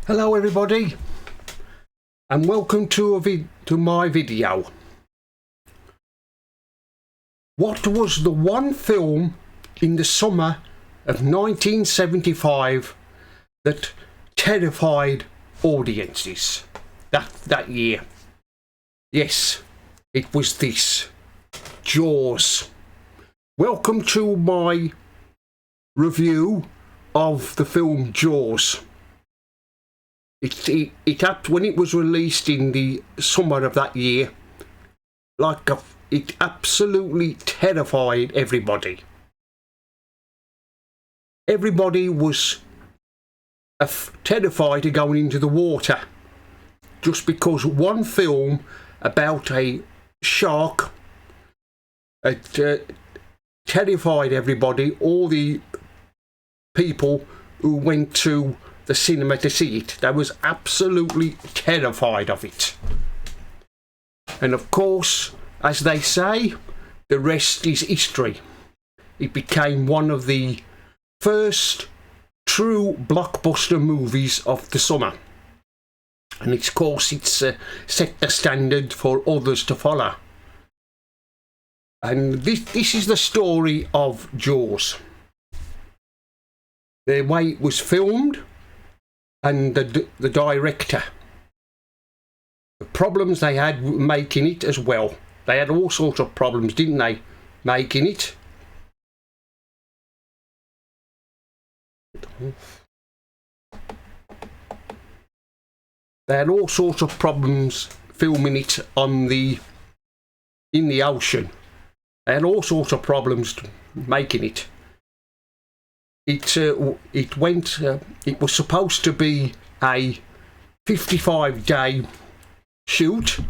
Hello everybody, and welcome to my video. What was the one film in the summer of 1975 that terrified audiences that year? Yes, it was this: Jaws. Welcome to my review of the film Jaws. When it was released in the summer of that year, it absolutely terrified everybody. Everybody was terrified of going into the water, just because one film about a shark terrified everybody. All the people who went to the cinema to see it, they was absolutely terrified of it. And of course, as they say, the rest is history. It became one of the first true blockbuster movies of the summer, and of course it's set the standard for others to follow. And this is the story of Jaws, the way it was filmed, and the director, the problems they had making it as well. They had all sorts of problems, didn't they, making it? They had all sorts of problems filming it in the ocean. They had all sorts of problems making it. It was supposed to be a 55-day shoot,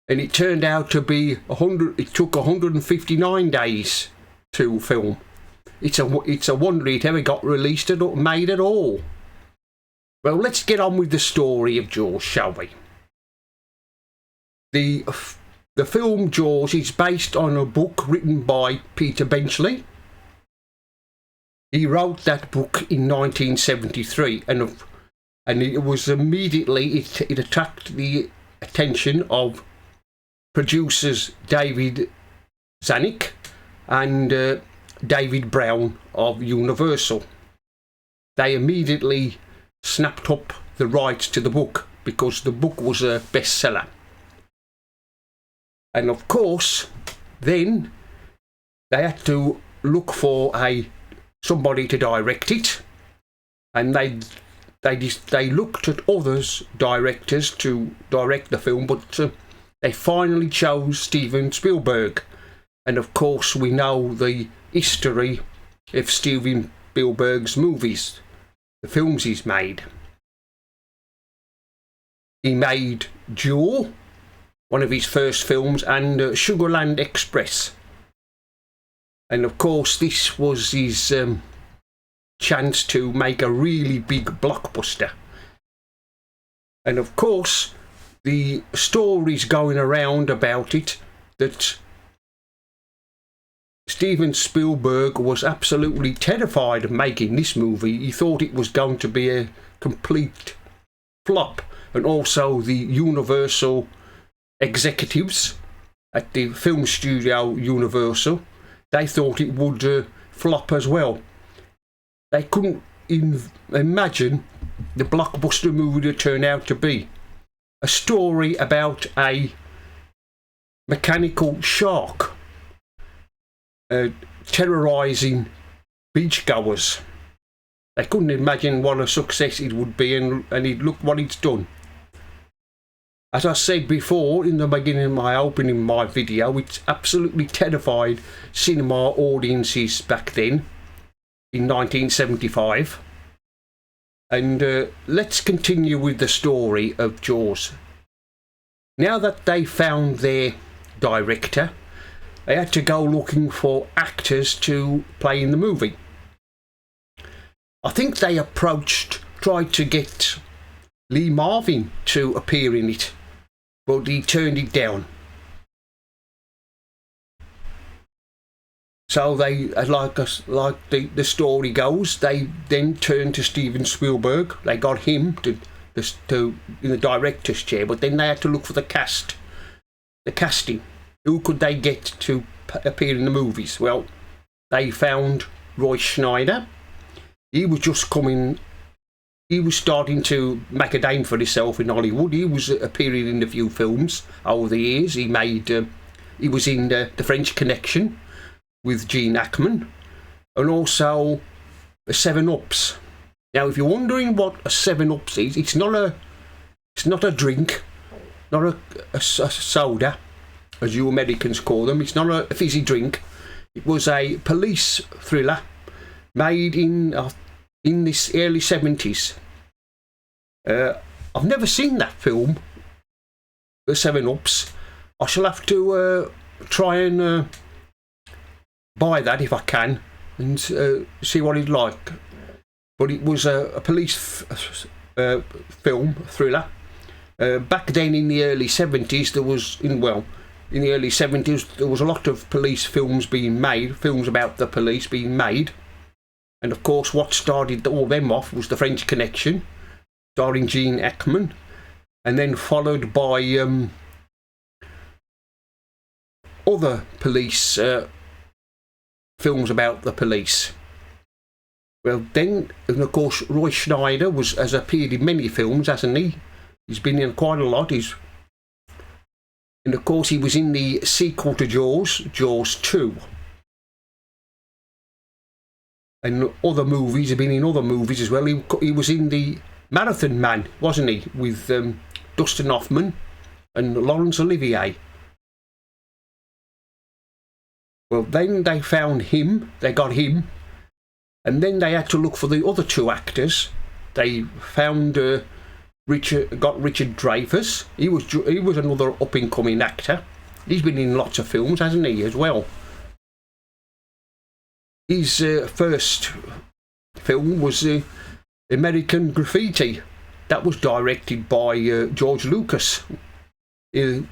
and it turned out to be 100. It took 159 days to film. It's a wonder it ever got released or made at all. Well, let's get on with the story of Jaws, shall we? The film Jaws is based on a book written by Peter Benchley. He wrote that book in 1973, and it was immediately it attracted the attention of producers David Zanuck and David Brown of Universal. They immediately snapped up the rights to the book because the book was a bestseller. And of course, then they had to look for somebody to direct it, and they looked at others directors to direct the film, but they finally chose Steven Spielberg. And of course, we know the history of Steven Spielberg's movies, the films he's made. He made Jaws, one of his first films, and Sugarland Express. And of course, this was his chance to make a really big blockbuster. And of course, the stories going around about it that Steven Spielberg was absolutely terrified of making this movie. He thought it was going to be a complete flop, and also the Universal executives at the film studio Universal, they thought it would flop as well. They couldn't imagine the blockbuster movie to turn out to be. A story about a mechanical shark terrorising beachgoers. They couldn't imagine what a success it would be, and look what it's done. As I said before in the beginning of my opening my video, it's absolutely terrified cinema audiences back then in 1975. And let's continue with the story of Jaws. Now that they found their director, they had to go looking for actors to play in the movie. I think they tried to get Lee Marvin to appear in it, but he turned it down. So they, like the story goes, they then turned to Steven Spielberg. They got him to in the director's chair, but then they had to look for the casting. Who could they get to appear in the movies? Well, they found Roy Schneider. He was just coming. He was starting to make a name for himself in Hollywood. He was appearing in a few films over the years. He was in the French Connection with Gene Hackman, and also a 7-Ups. Now, if you're wondering what a 7-Ups is, it's not a drink, not a soda, as you Americans call them. It's not a fizzy drink. It was a police thriller made in this early 70s. I've never seen that film, the 7-Ups. I shall have to try and buy that if I can and see what it's like. But it was a police film thriller. Back then in the early 70s, in the early 70s, there was a lot of police films being made, films about the police being made. And of course, what started all them off was the French Connection, starring Gene Hackman, and then followed by other police films about the police. Well, then, and of course, Roy Schneider has appeared in many films, hasn't he? He's been in quite a lot. And of course, he was in the sequel to Jaws, Jaws 2. And other movies, he's been in other movies as well. He was in the Marathon Man, wasn't he? With Dustin Hoffman and Laurence Olivier. Well, then they found him, they got him, and then they had to look for the other two actors. They found Richard Dreyfuss. He was another up-and-coming actor. He's been in lots of films, hasn't he, as well? His first film was American Graffiti. That was directed by George Lucas, who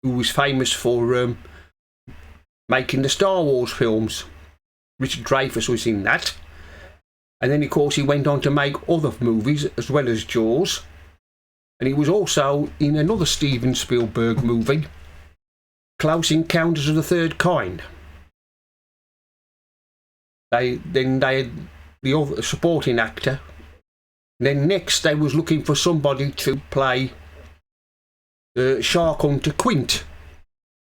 was famous for making the Star Wars films. Richard Dreyfuss was in that. And then, of course, he went on to make other movies as well as Jaws. And he was also in another Steven Spielberg movie, Close Encounters of the Third Kind. They had the other supporting actor. Then next they was looking for somebody to play Shark Hunter Quint.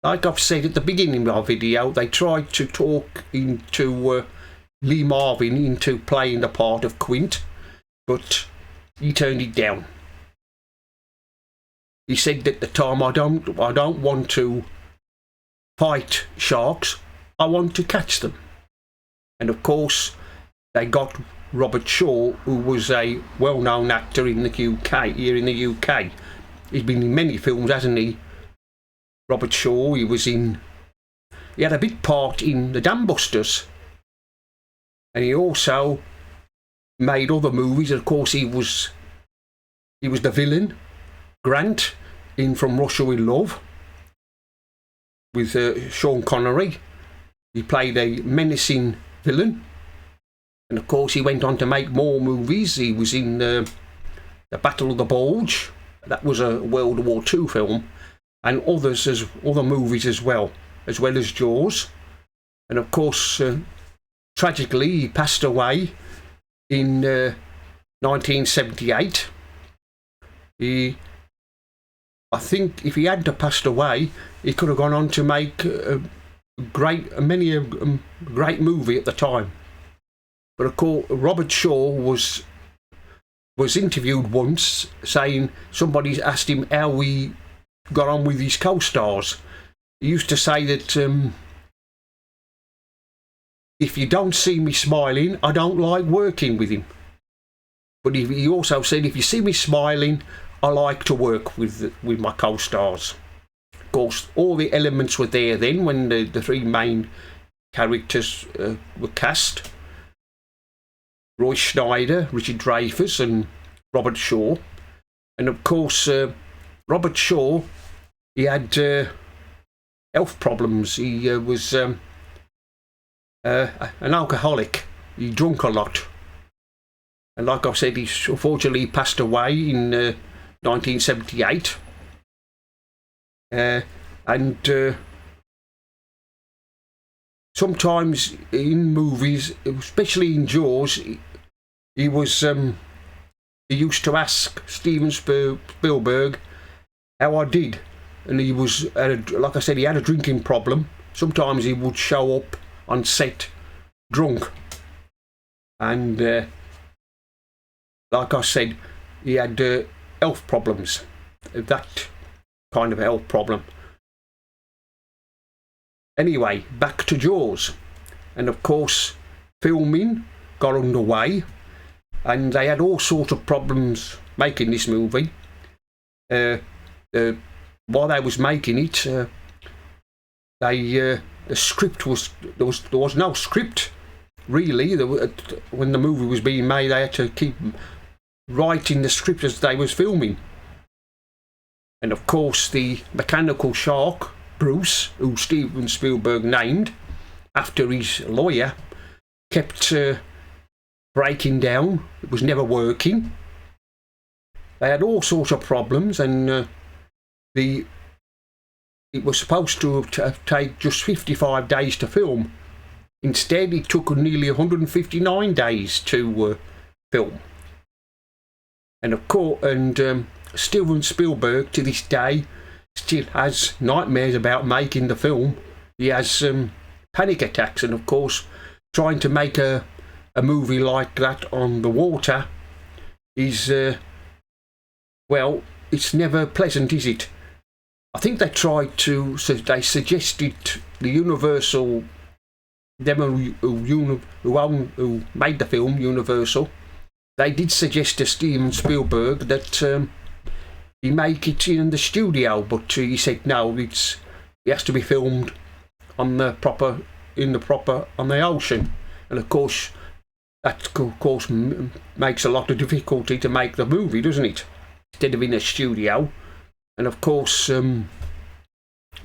Like I've said at the beginning of our video, they tried to talk into Lee Marvin into playing the part of Quint, but he turned it down. He said at the time, I don't want to fight sharks, I want to catch them. And of course, they got Robert Shaw, who was a well-known actor in the UK, here in the UK. He's been in many films, hasn't he? Robert Shaw, he had a big part in the Dam Busters. And he also made other movies. Of course, he was the villain, Grant, in From Russia with Love, with Sean Connery. He played a menacing villain. And of course, he went on to make more movies. He was in the Battle of the Bulge. That was a World War II film. And other movies as well as Jaws. And of course, tragically, he passed away in 1978. I think if he hadn't passed away, he could have gone on to make a great movie at the time. But of course, Robert Shaw was interviewed once, saying somebody asked him how he got on with his co-stars. He used to say that if you don't see me smiling, I don't like working with him. But he also said, if you see me smiling, I like to work with my co-stars. Of course, all the elements were there then when the three main characters were cast. Roy Schneider, Richard Dreyfuss and Robert Shaw. And of course, Robert Shaw, he had health problems. He was an alcoholic. He drank a lot. And like I said, he's unfortunately passed away in 1978. And sometimes in movies, especially in Jaws, he used to ask Steven Spielberg how I did, and he was, like I said, he had a drinking problem. Sometimes he would show up on set drunk, and like I said, he had health problems, that kind of health problem. Anyway, back to Jaws, and of course filming got underway, and they had all sorts of problems making this movie. While they was making it, the script was there was no script really. When the movie was being made, they had to keep writing the script as they was filming. And of course, the mechanical shark, Bruce, who Steven Spielberg named after his lawyer, kept breaking down. It was never working. They had all sorts of problems, and it was supposed to take just 55 days to film. Instead, it took nearly 159 days to film. And of course, Steven Spielberg to this day still has nightmares about making the film. He has panic attacks, and of course, trying to make a movie like that on the water is, well, it's never pleasant, is it? I think they they suggested the Universal, them who made the film, Universal, they did suggest to Steven Spielberg that he make it in the studio, but he said no, it has to be filmed on the ocean, and of course that makes a lot of difficulty to make the movie, doesn't it? Instead of in a studio. And of course,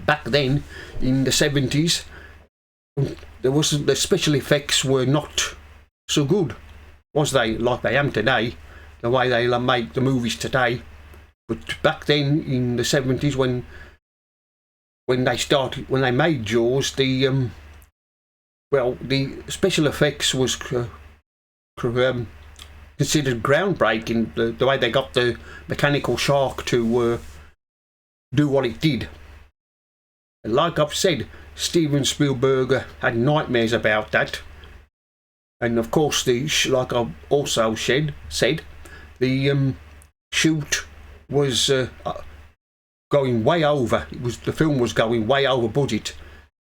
back then in the 70s, the special effects were not so good, was they? Like they am today, the way they make the movies today. But back then in the 70s, when they made Jaws, the special effects was considered groundbreaking. The way they got the mechanical shark to do what it did. And like I've said, Steven Spielberg had nightmares about that. And of course, like I've also said, the shoot was going way over. The film was going way over budget.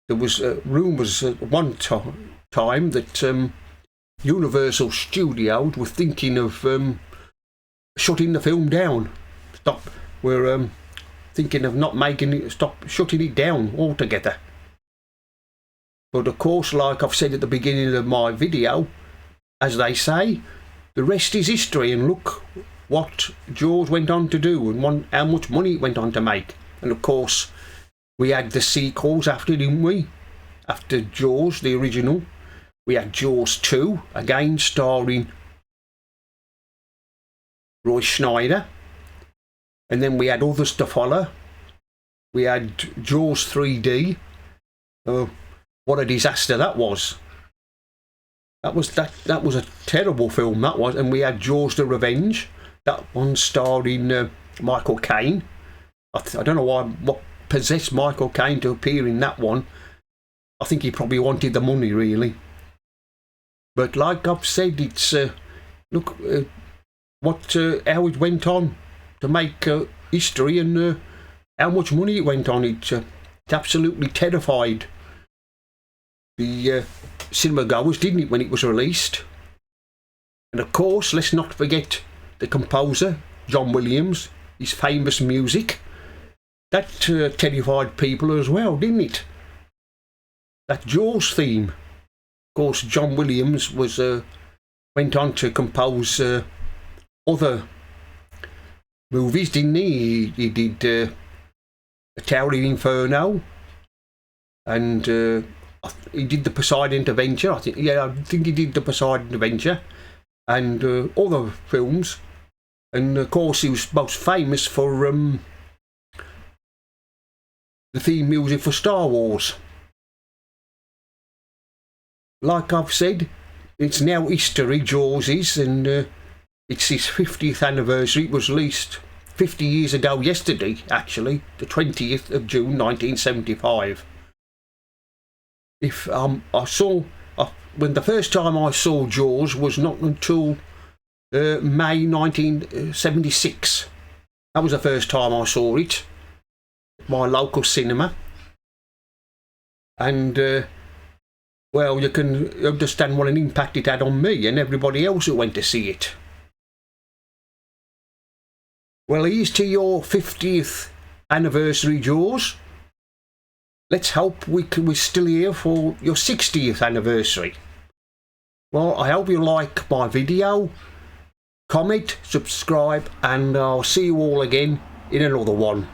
There was rumours at one time that Universal Studios were thinking of shutting the film down. We're thinking of not making it, shutting it down altogether. But of course, like I've said at the beginning of my video, as they say, the rest is history, and look what Jaws went on to do and how much money it went on to make. And of course, we had the sequels after, didn't we? After Jaws, the original, we had Jaws 2, again starring Roy Schneider. And then we had others to follow. We had Jaws 3D. What a disaster that was. That was a terrible film, that was. And we had Jaws the Revenge. That one starring Michael Caine. I don't know what possessed Michael Caine to appear in that one. I think he probably wanted the money, really. But like I've said, it's look how it went on to make history, and how much money it went on. It absolutely terrified the cinema goers, didn't it, when it was released? And of course, let's not forget the composer, John Williams, his famous music. That terrified people as well, didn't it? That Jaws theme. Of course, John Williams went on to compose other movies, didn't he? He did A Towering Inferno, and he did the Poseidon Adventure. I think he did the Poseidon Adventure, and other films. And of course he was most famous for the theme music for Star Wars. Like I've said, it's now history, Jaws is, and it's his 50th anniversary. It was released 50 years ago yesterday, actually, the 20th of June 1975. When the first time I saw Jaws was not until May 1976. That was the first time I saw it, my local cinema. And well, you can understand what an impact it had on me and everybody else who went to see it. Well, here's to your 50th anniversary, Jaws. Let's hope we're still here for your 60th anniversary. Well, I hope you like my video. Comment, subscribe, and I'll see you all again in another one.